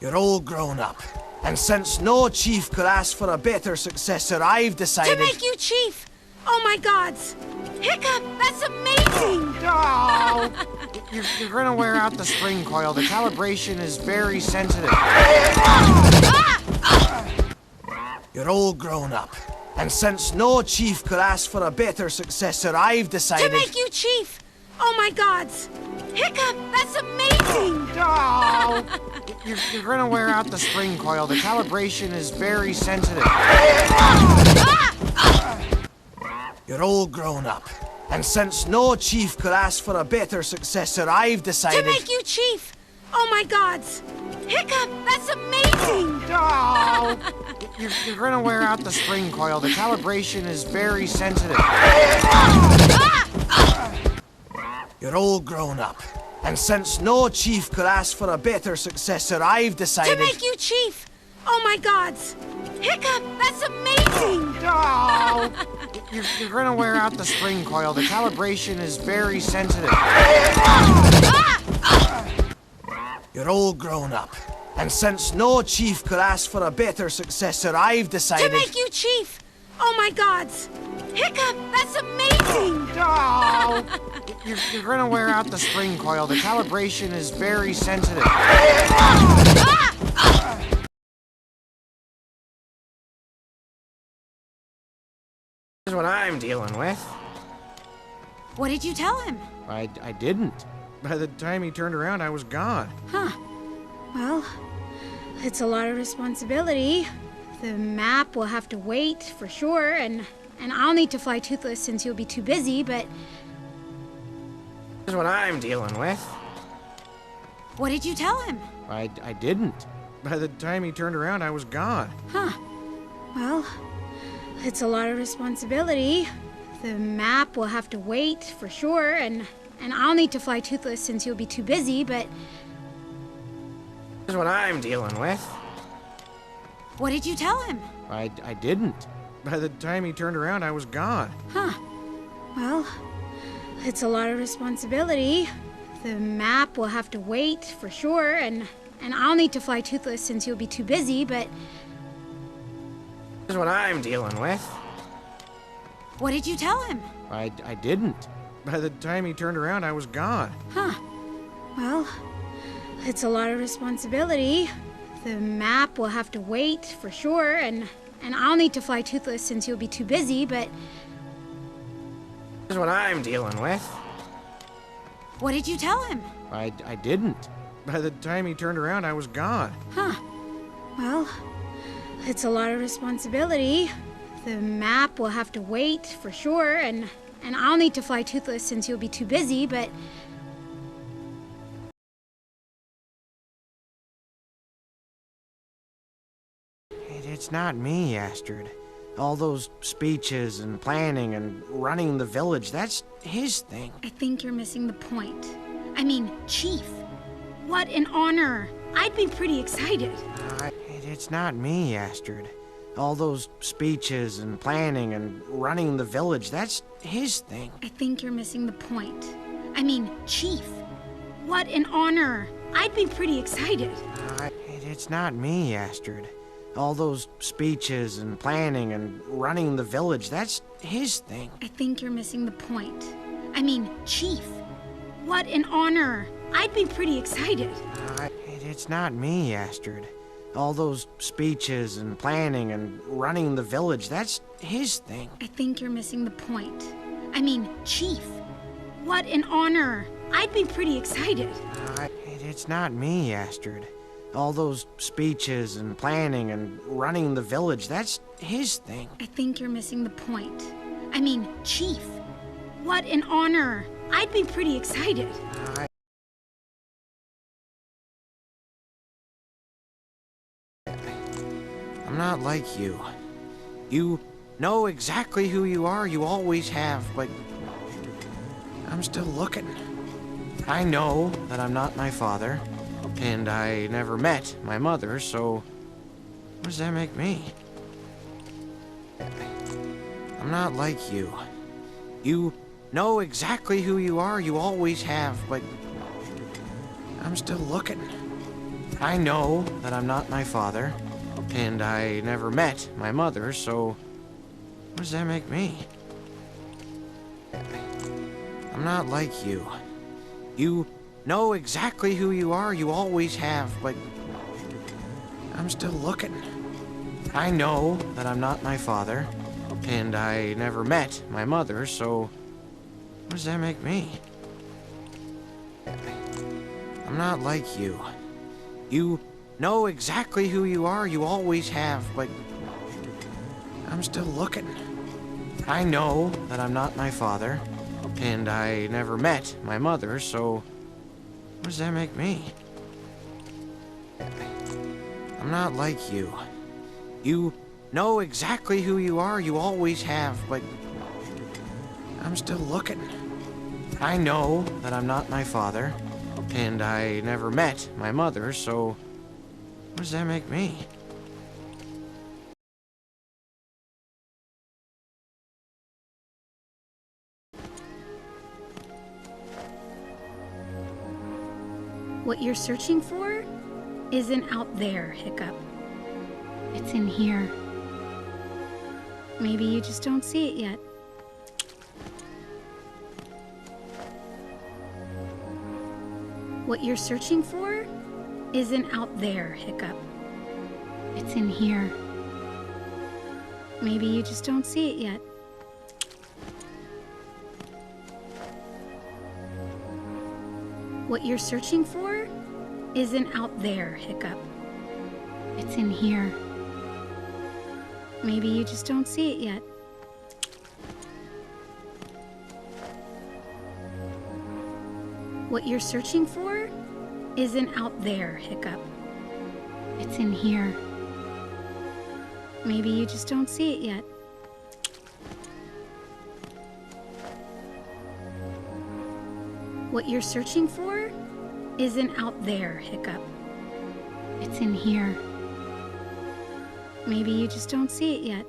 You're all grown up. And since no chief could ask for a better successor, I've decided... To make you chief! Oh my gods! Hiccup, that's amazing! Oh! You're gonna wear out the spring coil. The calibration is very sensitive. You're all grown up. And since no chief could ask for a better successor, I've decided... To make you chief! Oh my gods! Hiccup, that's amazing! Oh! You're gonna wear out the spring coil. The calibration is very sensitive. You're all grown up. And since no chief could ask for a better successor, I've decided... To make you chief! Oh my gods! Hiccup, that's amazing! Oh! You're gonna wear out the spring coil. The calibration is very sensitive. You're all grown up. And since no chief could ask for a better successor, I've decided... To make you chief! Oh my gods! Hiccup, that's amazing! Oh! You're gonna wear out the spring coil. The calibration is very sensitive. You're all grown up. And since no chief could ask for a better successor, I've decided... To make you chief! Oh my gods! Hiccup, that's amazing! Oh! You're gonna wear out the spring coil. The calibration is very sensitive. This is what I'm dealing with. What did you tell him? I didn't. By the time he turned around, I was gone. Huh. Well, it's a lot of responsibility. The map will have to wait, for sure, and I'll need to fly toothless since you'll be too busy, but... This is what I'm dealing with. What did you tell him? I didn't. By the time he turned around, I was gone. Huh. Well, it's a lot of responsibility. The map will have to wait, for sure, and I'll need to fly toothless since you'll be too busy, but... This is what I'm dealing with. What did you tell him? I didn't. By the time he turned around, I was gone. Huh. Well, it's a lot of responsibility. The map will have to wait, for sure, and I'll need to fly toothless since you'll be too busy, but... This is what I'm dealing with. What did you tell him? I didn't. By the time he turned around, I was gone. Huh. Well, it's a lot of responsibility. The map will have to wait, for sure, and I'll need to fly toothless since you'll be too busy, but... This is what I'm dealing with. What did you tell him? I didn't. By the time he turned around, I was gone. Huh. Well, it's a lot of responsibility. The map will have to wait, for sure, and I'll need to fly toothless since you'll be too busy, but... It's not me, Astrid. All those speeches and planning and running the village, that's his thing. I think you're missing the point. I mean, Chief. What an honor. I'd be pretty excited. It's not me, Astrid. All those speeches and planning and running the village, that's his thing. I think you're missing the point. I mean, Chief. What an honor. I'd be pretty excited. It's not me, Astrid. All those speeches and planning and running the village, that's his thing. I think you're missing the point. I mean, Chief. What an honor. I'd be pretty excited. It's not me, Astrid. All those speeches and planning and running the village, that's his thing. I think you're missing the point. I mean, Chief. What an honor. I'd be pretty excited. It's not me, Astrid. All those speeches and planning and running the village, that's his thing. I think you're missing the point. I mean, Chief. What an honor. I'd be pretty excited. I'm not like you. You know exactly who you are, you always have, but I'm still looking. I know that I'm not my father, and I never met my mother, so what does that make me? I'm not like you. You know exactly who you are, you always have, but I'm still looking. I know that I'm not my father, and I never met my mother, so what does that make me? I'm not like you. You know exactly who you are, you always have, but I'm still looking. I know that I'm not my father, and I never met my mother, so what does that make me? I'm not like you. You know exactly who you are, you always have, but I'm still looking. I know that I'm not my father, and I never met my mother, so what does that make me? I'm not like you. You know exactly who you are, you always have, but I'm still looking. I know that I'm not my father, and I never met my mother, so what does that make me? What you're searching for isn't out there, Hiccup. It's in here. Maybe you just don't see it yet. What you're searching for isn't out there, Hiccup. It's in here. Maybe you just don't see it yet. What you're searching for isn't out there, Hiccup. It's in here. Maybe you just don't see it yet. What you're searching for isn't out there, Hiccup. It's in here. Maybe you just don't see it yet. What you're searching for isn't out there, Hiccup. It's in here. Maybe you just don't see it yet.